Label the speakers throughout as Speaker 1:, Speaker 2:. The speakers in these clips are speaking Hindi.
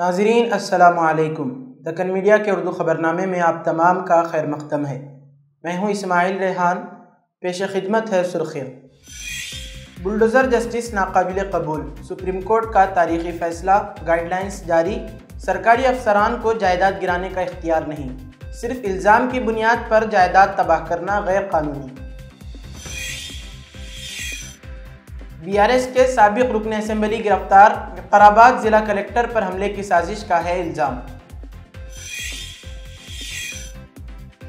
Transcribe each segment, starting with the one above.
Speaker 1: नाज़रीन अस्सलामु अलैकुम। दक्कन मीडिया के उर्दू ख़बरनामे में आप तमाम का खैर मक़दम है। मैं हूँ इस्माइल रेहान। पेश खिदमत है सुर्खियाँ। बुलडोज़र जस्टिस नाकाबिल कबूल, सुप्रीम कोर्ट का तारीख़ी फ़ैसला, गाइडलाइंस जारी। सरकारी अफसरान को जायदाद गिराने का इख्तियार नहीं, सिर्फ इल्ज़ाम की बुनियाद पर जायदाद तबाह करना गैर कानूनी। BRS के साबिक़ रुकन असेंबली गिरफ्तार, विकाराबाद जिला कलेक्टर पर हमले की साजिश का है इल्ज़ाम।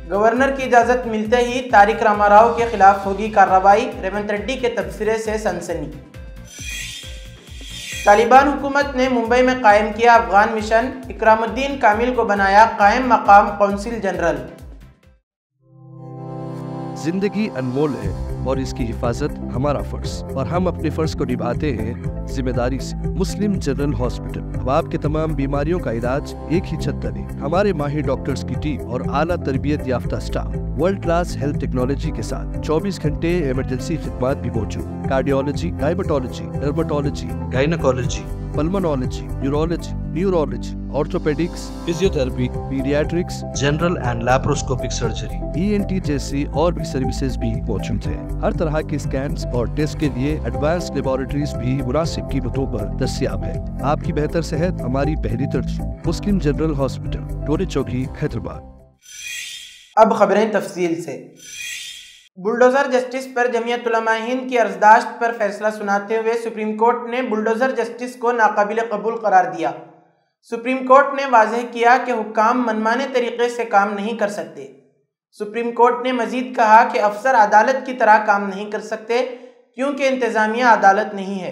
Speaker 1: गवर्नर की इजाज़त मिलते ही तारिक रामाराव के खिलाफ होगी कार्रवाई, रेवंत रेड्डी के तबसरे से सनसनी। तालिबान हुकूमत ने मुंबई में कायम किया अफगान मिशन, इकरामुद्दीन कामिल को बनाया कायम मकाम कौंसिल जनरल।
Speaker 2: जिंदगी अनमोल है और इसकी हिफाजत हमारा फर्ज, और हम अपने फर्ज को निभाते हैं जिम्मेदारी से। मुस्लिम जनरल हॉस्पिटल अब आपके तमाम बीमारियों का इलाज एक ही छत तले। हमारे माहिर डॉक्टर्स की टीम और आला तरबियत याफ्ता staff world class health technology के साथ 24 घंटे इमरजेंसी खिदमत भी मौजूद। Cardiology, diabetology, dermatology, gynaecology, pulmonology, urology, neurology, orthopaedics, physiotherapy, paediatrics, general and laparoscopic surgery, ENT जैसी और भी सर्विसेज भी मौजूद है। हर तरह के स्कैन्स और टेस्ट के लिए एडवांस लेबोरेटरीज भी मुनासिब कीमतों पर दस्तयाब है। आपकी बेहतर सेहत हमारी पहली तरजीह। मुस्लिम जनरल हॉस्पिटल, टोरे चौकी, हैदराबाद।
Speaker 1: अब खबरें तफसील से। बुलडोज़र जस्टिस पर जमीयत उलमा हिंद की अर्जदाश्त पर फैसला सुनाते हुए सुप्रीम कोर्ट ने बुलडोज़र जस्टिस को नाकाबिल कबूल करार दिया। सुप्रीम कोर्ट ने वाज़ेह किया कि हुक्काम मनमाने तरीके से काम नहीं कर सकते। सुप्रीम कोर्ट ने मजीद कहा कि अफसर अदालत की तरह काम नहीं कर सकते क्योंकि इंतज़ामिया अदालत नहीं है।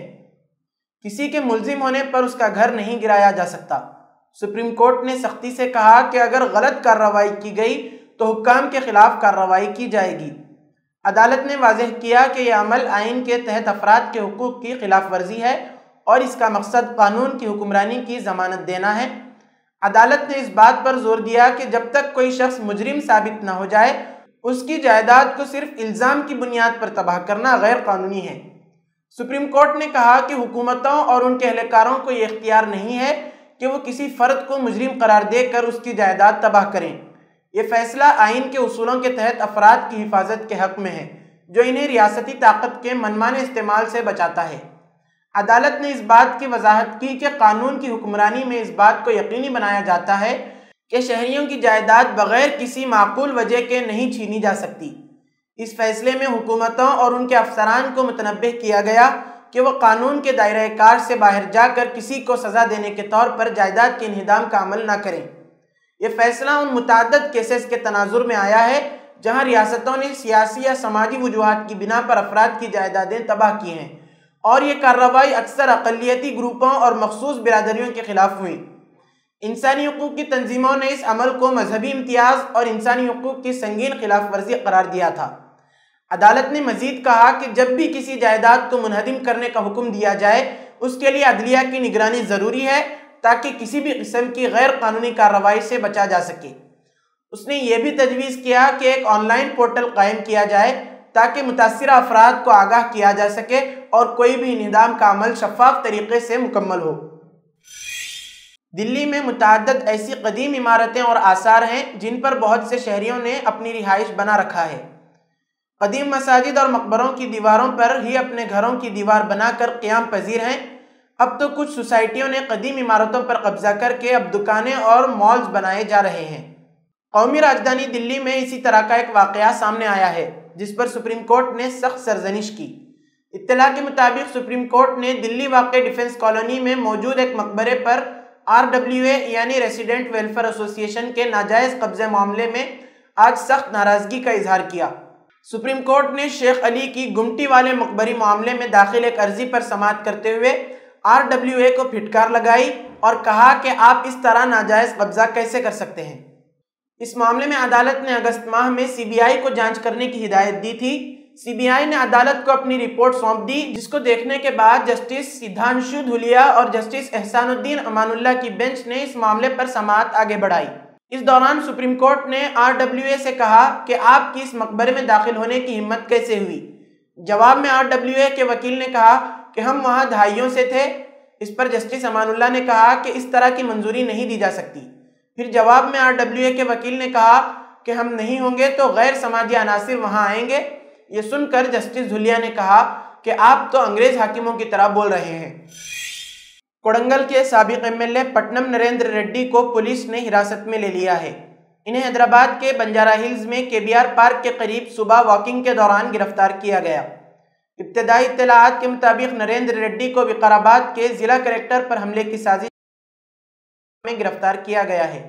Speaker 1: किसी के मुल्जिम होने पर उसका घर नहीं गिराया जा सकता। सुप्रीम कोर्ट ने सख्ती से कहा कि अगर गलत कार्रवाई की गई तो हुक्काम के खिलाफ कार्रवाई की जाएगी। अदालत ने वाज़ेह किया कि यह अमल आइन के तहत अफराद के हुकूक की खिलाफ वर्जी है और इसका मकसद कानून की हुक्मरानी की ज़मानत देना है। अदालत ने इस बात पर जोर दिया कि जब तक कोई शख्स मुजरिम साबित न हो जाए, उसकी जायदाद को सिर्फ इल्ज़ाम की बुनियाद पर तबाह करना गैर कानूनी है। सुप्रीम कोर्ट ने कहा कि हुकूमतों और उनके एहलकारों को यह इख्तियार नहीं है कि वो किसी फ़र्द को मुजरिम करार देकर उसकी जायदाद तबाह करें। ये फैसला आइन के उसूलों के तहत अफराद की हिफाजत के हक़ में है जो इन्हें रियासती ताकत के मनमाने इस्तेमाल से बचाता है। अदालत ने इस बात की वजाहत की कि कानून की हुक्मरानी में इस बात को यकीनी बनाया जाता है कि शहरियों की जायदाद बगैर किसी माकूल वजह के नहीं छीनी जा सकती। इस फैसले में हुकूमतों और उनके अफसरान को मुतनब्बे किया गया कि वह कानून के दायरे कार से बाहर जाकर किसी को सज़ा देने के तौर पर जायदाद के इंहिदाम का अमल न करें। यह फैसला उन मुताद्दद केसेस के तनाजुर में आया है जहाँ रियासतों ने सियासी या समाजी वजूहात की बिना पर अफराद की जायदादें तबाह की हैं और ये कार्रवाई अक्सर अक़लियती ग्रुपों और मखसूस बिरादरियों के खिलाफ हुई। इंसानी हुकूक की तंजीमों ने इस अमल को मजहबी इम्तियाज़ और इंसानी हुकूक की संगीन खिलाफ वर्जी करार दिया था। अदालत ने मजीद कहा कि जब भी किसी जायदाद को मुनहदिम करने का हुक्म दिया जाए, उसके लिए अदलिया की निगरानी ज़रूरी है ताकि किसी भी किस्म की गैर कानूनी कार्रवाई से बचा जा सके। उसने ये भी तजवीज़ किया कि एक ऑनलाइन पोर्टल कायम किया जाए ताकि मुतासिरा अफराद को आगाह किया जा सके और कोई भी इंहिदाम का अमल शफाफ तरीके से मुकम्मल हो। दिल्ली में मुतअद्दिद ऐसी कदीम इमारतें और आसार हैं जिन पर बहुत से शहरियों ने अपनी रिहाइश बना रखा है। कदीम मसाजिद और मकबरों की दीवारों पर ही अपने घरों की दीवार बनाकर क़याम पजीर हैं। अब तो कुछ सोसाइटियों ने कदीम इमारतों पर कब्जा करके अब दुकानें और मॉल्स बनाए जा रहे हैं। कौमी राजधानी दिल्ली में इसी तरह का एक वाक़या सामने आया है जिस पर सुप्रीम कोर्ट ने सख्त सरजनिश की। इत्तला के मुताबिक सुप्रीम कोर्ट ने दिल्ली वाक़े डिफेंस कॉलोनी में मौजूद एक मकबरे पर RWA यानी रेसिडेंट वेलफेयर एसोसिएशन के नाजायज़ कब्जे मामले में आज सख्त नाराज़गी का इजहार किया। सुप्रीम कोर्ट ने शेख अली की गुमटी वाले मकबरी मामले में दाखिल एक अर्जी पर समाअत करते हुए RWA को फिटकार लगाई और कहा कि आप इस तरह नाजायज़ कब्जा कैसे कर सकते हैं। इस मामले में अदालत ने अगस्त माह में CBI को जांच करने की हिदायत दी थी। CBI ने अदालत को अपनी रिपोर्ट सौंप दी, जिसको देखने के बाद जस्टिस सिद्धांशु धुलिया और जस्टिस एहसानुद्दीन अमानुल्लाह की बेंच ने इस मामले पर समाअत आगे बढ़ाई। इस दौरान सुप्रीम कोर्ट ने RWA से कहा कि आपकी इस मकबरे में दाखिल होने की हिम्मत कैसे हुई। जवाब में RWA के वकील ने कहा कि हम वहाँ दहाइयों से थे, इस पर जस्टिस अमानुल्लाह ने कहा कि इस तरह की मंजूरी नहीं दी जा सकती। फिर जवाब में RWA के वकील ने कहा कि हम नहीं होंगे तो गैर समाजी अनासिर वहां आएंगे। ये सुनकर जस्टिस धुलिया ने कहा कि आप तो अंग्रेज हाकिमों की तरह बोल रहे हैं। कोडंगल के साबिक MLA पट्टनम नरेंद्र रेड्डी को पुलिस ने हिरासत में ले लिया है। इन्हें हैदराबाद के बंजारा हिल्स में KBR पार्क के करीब सुबह वॉकिंग के दौरान गिरफ्तार किया गया। इब्तदाई इत्तलाआत के मुताबिक नरेंद्र रेड्डी को विकाराबाद के जिला कलेक्टर पर हमले की साजिश में गिरफ्तार किया गया है।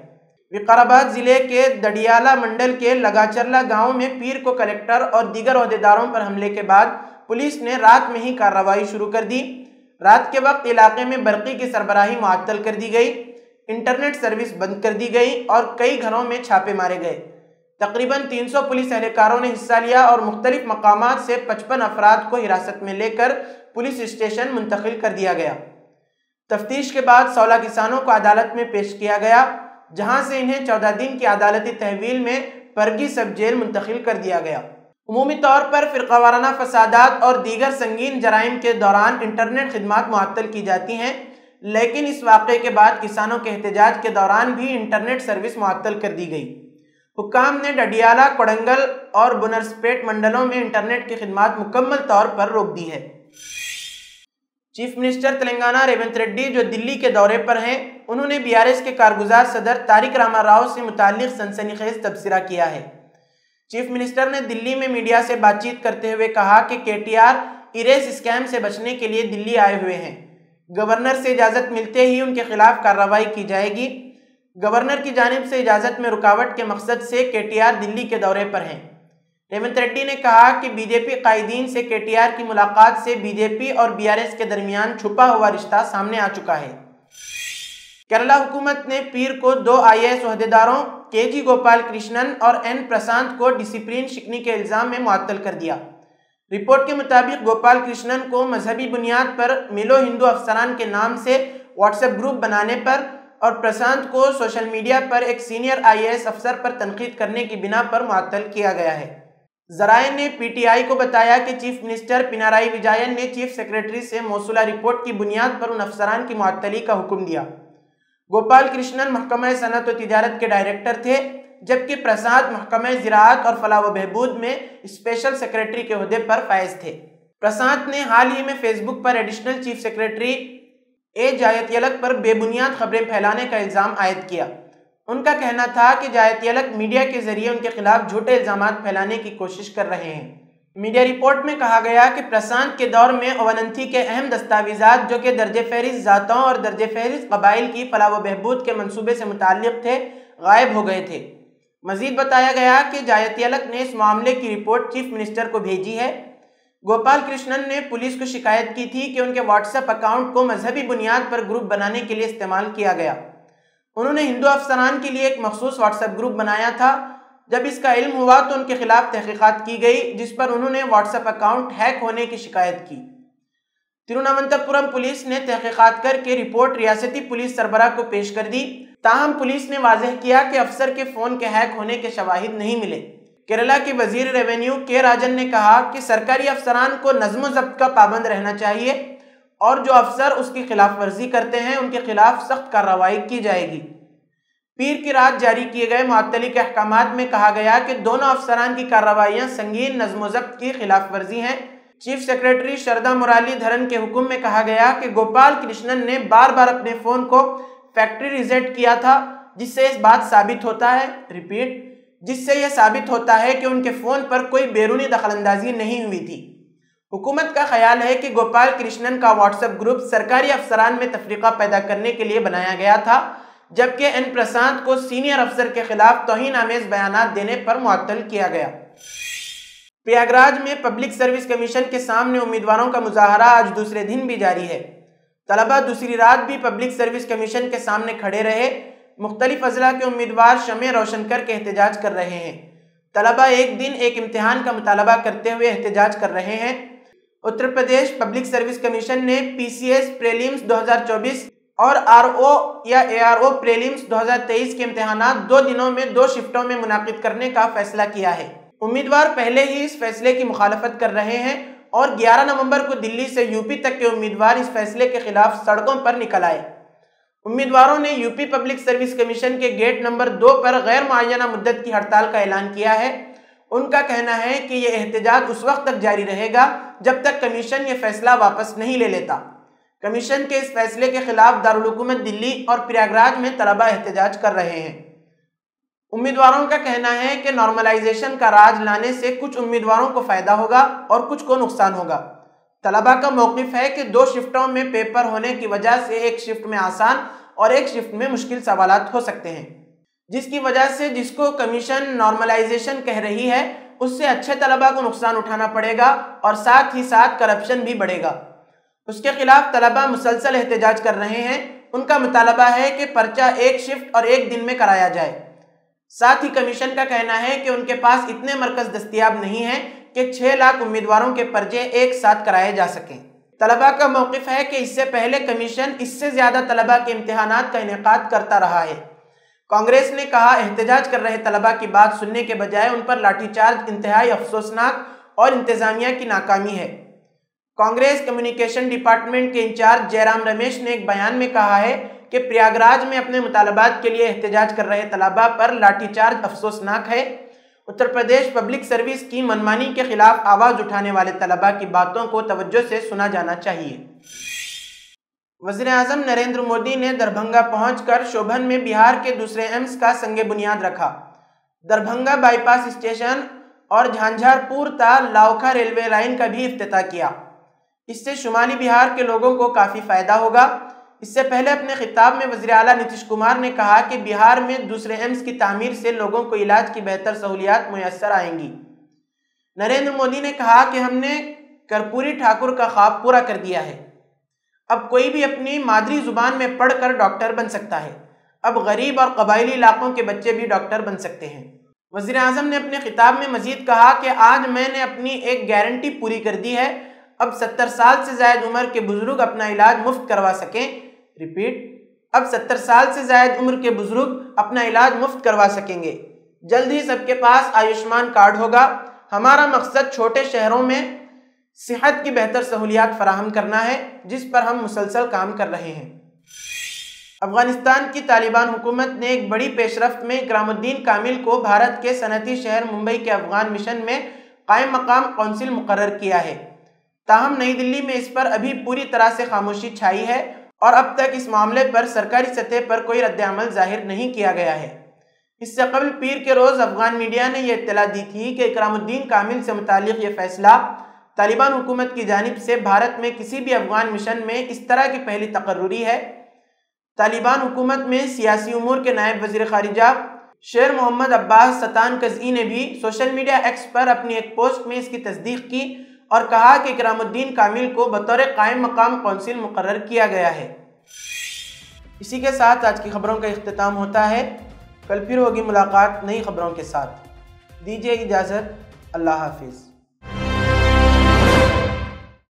Speaker 1: विकाराबाद जिले के दडियाला मंडल के लगाचरला गांव में पीर को कलेक्टर और दीगर ओहदेदारों पर हमले के बाद पुलिस ने रात में ही कार्रवाई शुरू कर दी। रात के वक्त इलाके में बरक़ी की सरबराही मुअत्तल कर दी गई, इंटरनेट सर्विस बंद कर दी गई और कई घरों में छापे मारे गए। तकरीबन 300 पुलिस एहलकारों ने हिस्सा लिया और मुख्तलिफ मकामात से 55 अफराद को हिरासत में लेकर पुलिस स्टेशन मुंतकिल कर दिया गया। तफ्तीश के बाद 16 किसानों को अदालत में पेश किया गया, जहां से इन्हें 14 दिन की अदालती तहवील में परगी सब जेल मुंतकिल कर दिया गया। उमूमी तौर पर फ़िरक़ावाराना फसादात और दीगर संगीन जराइम के दौरान इंटरनेट खिदमात मुअत्तल की जाती हैं, लेकिन इस वाक़े के बाद किसानों के एहतजाज के दौरान भी इंटरनेट सर्विस मुअत्तल कर दी गई। हुक्काम ने डडियाला, कोडंगल और बुनर्सपेट मंडलों में इंटरनेट की खिदमात मुकम्मल तौर पर रोक दी है। चीफ मिनिस्टर तेलंगाना रेवंत रेड्डी जो दिल्ली के दौरे पर हैं, उन्होंने BRS के कारगुजार सदर तारिक रामाराव से मुताल्लिक़ सनसनीखेज़ तबसरा किया है। चीफ मिनिस्टर ने दिल्ली में मीडिया से बातचीत करते हुए कहा कि KTR इरेस स्कैम से बचने के लिए दिल्ली आए हुए हैं। गवर्नर से इजाज़त मिलते ही उनके खिलाफ कार्रवाई की जाएगी। गवर्नर की जानिब से इजाज़त में रुकावट के मकसद से KTR दिल्ली के दौरे पर हैं। रेवंत रेड्डी ने कहा कि BJP कायदीन से KTR की मुलाकात से BJP और BRS के दरमियान छुपा हुआ रिश्ता सामने आ चुका है। केरला हुकूमत ने पीर को 2 IAS ओहदेदारों KG गोपाल कृष्णन और N प्रशांत को डिसिप्लिन शिकनी के इल्ज़ाम में मुअत्तल कर दिया। रिपोर्ट के मुताबिक गोपाल कृष्णन को मजहबी बुनियाद पर मिलो हिंदू अफसरान के नाम से व्हाट्सएप ग्रुप बनाने पर और प्रशांत को सोशल मीडिया पर एक सीनियर IAS अफसर पर तनकीद करने की बिना पर मुअत्तल किया गया है। ज़राए ने PTI को बताया कि चीफ मिनिस्टर पिनाराई विजयन ने चीफ सेक्रेटरी से मौसूला रिपोर्ट की बुनियाद पर उन अफसरान की मुअत्तली का हुक्म दिया। गोपाल कृष्णन महकमा सनअत व तिजारत के डायरेक्टर थे, जबकि प्रसाद महकमा ज़राअत और फलाह व बहबूद में स्पेशल सेक्रेटरी के ओहदे पर फायज थे। प्रसाद ने हाल ही में फेसबुक पर एडिशनल चीफ सेक्रेटरी A जायतियलक पर बेबुनियाद खबरें फैलाने का इल्ज़ाम आयद किया। उनका कहना था कि जायतियलक मीडिया के जरिए उनके खिलाफ झूठे इल्ज़ामात फैलाने की कोशिश कर रहे हैं। मीडिया रिपोर्ट में कहा गया कि प्रशांत के दौर में अवनंथी के अहम दस्तावेजात जो कि दर्ज फहरिस्त ज़ातों और दर्ज फहरिस्त कबाइल की फलाह व बहबूद के मंसूबे से मुताल्लिक़ थे, गायब हो गए थे। मजीद बताया गया कि जायतियलक ने इस मामले की रिपोर्ट चीफ मिनिस्टर को भेजी है। गोपाल कृष्णन ने पुलिस को शिकायत की थी कि उनके व्हाट्सएप अकाउंट को मजहबी बुनियाद पर ग्रुप बनाने के लिए इस्तेमाल किया गया। उन्होंने हिंदू अफसरान के लिए एक मखसूस व्हाट्सएप ग्रुप बनाया था। जब इसका इल्म हुआ तो उनके खिलाफ तहकीकात की गई, जिस पर उन्होंने व्हाट्सएप अकाउंट हैक होने की शिकायत की। तिरुवनंतपुरम पुलिस ने तहकीकात करके रिपोर्ट रियासती पुलिस सरबराह को पेश कर दी। ताहम पुलिस ने वाज़ेह किया कि अफसर के फ़ोन के हैक होने के शवाहिद नहीं मिले। केरला के वजीर रेवेन्यू के राजन ने कहा कि सरकारी अफसरान को नज़्म व ज़ब्त का पाबंद रहना चाहिए और जो अफसर उसकी खिलाफ वर्जी करते हैं उनके खिलाफ सख्त कार्रवाई की जाएगी। पीर की रात जारी किए गए मुअत्तली के अहकामात में कहा गया कि दोनों अफसरान की कार्रवाइयाँ संगीन नज़्म व ज़ब्त की खिलाफ वर्जी हैं। चीफ सेक्रेटरी शरदा मुरलीधरन के हुक्म में कहा गया कि गोपाल कृष्णन ने बार बार अपने फ़ोन को फैक्ट्री रिसेट किया था, जिससे इस बात साबित होता है जिससे यह साबित होता है कि उनके फ़ोन पर कोई बैरूनी दखलंदाजी नहीं हुई थी। हुकूमत का ख्याल है कि गोपाल कृष्णन का व्हाट्सएप ग्रुप सरकारी अफसरान में तफरीका पैदा करने के लिए बनाया गया था, जबकि N प्रशांत को सीनियर अफसर के खिलाफ तौहीन आमेज बयानात देने पर मुअत्तल किया गया। प्रयागराज में पब्लिक सर्विस कमीशन के सामने उम्मीदवारों का मुजाहरा आज दूसरे दिन भी जारी है। तलबा दूसरी रात भी पब्लिक सर्विस कमीशन के सामने खड़े रहे। मुख्तलिफ अजला के उम्मीदवार शमे रोशन करके एहतजाज कर रहे हैं। तलबा एक दिन एक इम्तिहान का मुतालबा करते हुए एहतजाज कर रहे हैं। Uttar Pradesh public service commission ने PCS प्रीलिम्स 2024 और RO या ARO प्रीलिम्स 2023 के इम्तिहानात 2 दिनों में 2 शिफ्टों में मुनाकिद करने का फैसला किया है। उम्मीदवार पहले ही इस फैसले की मुखालफत कर रहे हैं और 11 नवंबर को दिल्ली से यूपी तक के उम्मीदवार इस फैसले के खिलाफ सड़कों पर निकल आए। उम्मीदवारों ने यूपी पब्लिक सर्विस कमीशन के गेट नंबर 2 पर गैर मुअय्यना मुद्दत की हड़ताल का ऐलान किया है। उनका कहना है कि यह एहतजाज उस वक्त तक जारी रहेगा जब तक कमीशन यह फैसला वापस नहीं ले लेता। कमीशन के इस फैसले के खिलाफ दारुल हुकूमत दिल्ली और प्रयागराज में तलबा एहतजाज कर रहे हैं। उम्मीदवारों का कहना है कि नॉर्मलाइजेशन का राज लाने से कुछ उम्मीदवारों को फायदा होगा और कुछ को नुकसान होगा। तलबा का मौक़िफ़ है कि 2 शिफ्टों में पेपर होने की वजह से एक शिफ्ट में आसान और एक शिफ्ट में मुश्किल सवालात हो सकते हैं, जिसकी वजह से जिसको कमीशन नॉर्मलाइजेशन कह रही है उससे अच्छे तलबा को नुकसान उठाना पड़ेगा और साथ ही साथ करप्शन भी बढ़ेगा। उसके खिलाफ तलबा मुसलसल एहतजाज कर रहे हैं। उनका मुतालबा है कि पर्चा एक शिफ्ट और एक दिन में कराया जाए। साथ ही कमीशन का कहना है कि उनके पास इतने मरकज़ दस्तयाब नहीं हैं कि 6 लाख उम्मीदवारों के पर्चे एक साथ कराए जा सकें। तलबा का मौक़िफ़ है कि इससे पहले कमीशन इससे ज़्यादा तलबा के इम्तिहानात का इनेकाद करता रहा है। कांग्रेस ने कहा, एहतजाज कर रहे तलबा की बात सुनने के बजाय उन पर लाठीचार्ज इंतहाई अफसोसनाक और इंतज़ामिया की नाकामी है। कांग्रेस कम्युनिकेशन डिपार्टमेंट के इंचार्ज जयराम रमेश ने एक बयान में कहा है कि प्रयागराज में अपने मुतालबात के लिए एहतजाज कर रहे तलबा पर लाठीचार्ज अफसोसनाक है। उत्तर प्रदेश पब्लिक सर्विस की मनमानी के खिलाफ आवाज़ उठाने वाले तलबा की बातों को तवज्जो से सुना जाना चाहिए। वज़ीर-ए-आज़म नरेंद्र मोदी ने दरभंगा पहुंचकर शोभन में बिहार के दूसरे एम्स का संगे बुनियाद रखा। दरभंगा बाईपास स्टेशन और झांझारपुर ता लावखा रेलवे लाइन का भी इफ्तिताह किया। इससे शुमाली बिहार के लोगों को काफ़ी फ़ायदा होगा। इससे पहले अपने खिताब में वज़ीर आला नीतीश कुमार ने कहा कि बिहार में दूसरे एम्स की तामीर से लोगों को इलाज की बेहतर सहूलियात मुयस्सर आएंगी। नरेंद्र मोदी ने कहा कि हमने कर्पूरी ठाकुर का ख्वाब पूरा कर दिया है। अब कोई भी अपनी मादरी ज़ुबान में पढ़कर डॉक्टर बन सकता है। अब गरीब और कबायली इलाकों के बच्चे भी डॉक्टर बन सकते हैं। वज़ीर आज़म ने अपने खिताब में मज़ीद कहा कि आज मैंने अपनी एक गारंटी पूरी कर दी है। अब 70 साल से ज़ायद उम्र के बुज़ुर्ग अपना इलाज मुफ्त करवा सकें। रिपीट, अब 70 साल से ज़ायद उम्र के बुज़ुर्ग अपना इलाज मुफ्त करवा सकेंगे। जल्द ही सबके पास आयुष्मान कार्ड होगा। हमारा मकसद छोटे शहरों में सेहत की बेहतर सहूलियात फराहम करना है, जिस पर हम मुसलसल काम कर रहे हैं। अफगानिस्तान की तालिबान हुकूमत ने एक बड़ी पेशरफ्त में इकरामुद्दीन कामिल को भारत के सनती शहर मुंबई के अफगान मिशन में कायम मकाम कौंसिल मुकर्रर किया है। ताहम नई दिल्ली में इस पर अभी पूरी तरह से खामोशी छाई है और अब तक इस मामले पर सरकारी सतह पर कोई रद्द-ए-अमल जाहिर नहीं किया गया है। इससे कबल पीर के रोज़ अफगान मीडिया ने यह इत्तला दी थी कि इकरामुद्दीन कामिल से मुतालिक यह फैसला तालिबान हुकूमत की जानिब से भारत में किसी भी अफगान मिशन में इस तरह की पहली तकर्रुरी है। तालिबान हुकूमत में सियासी उमूर के नायब वज़ीर ख़ारिजा शेर मोहम्मद अब्बास सतानकज़ई ने भी सोशल मीडिया एक्स पर अपनी एक पोस्ट में इसकी तस्दीक की और कहा कि इकरामुद्दीन कामिल को बतौर कायम मकाम कौंसिल मुकर्रर किया गया है। इसी के साथ आज की खबरों का इख्तिताम होता है। कल फिर होगी मुलाकात नई खबरों के साथ। दीजिए इजाज़त। अल्लाह हाफिज़।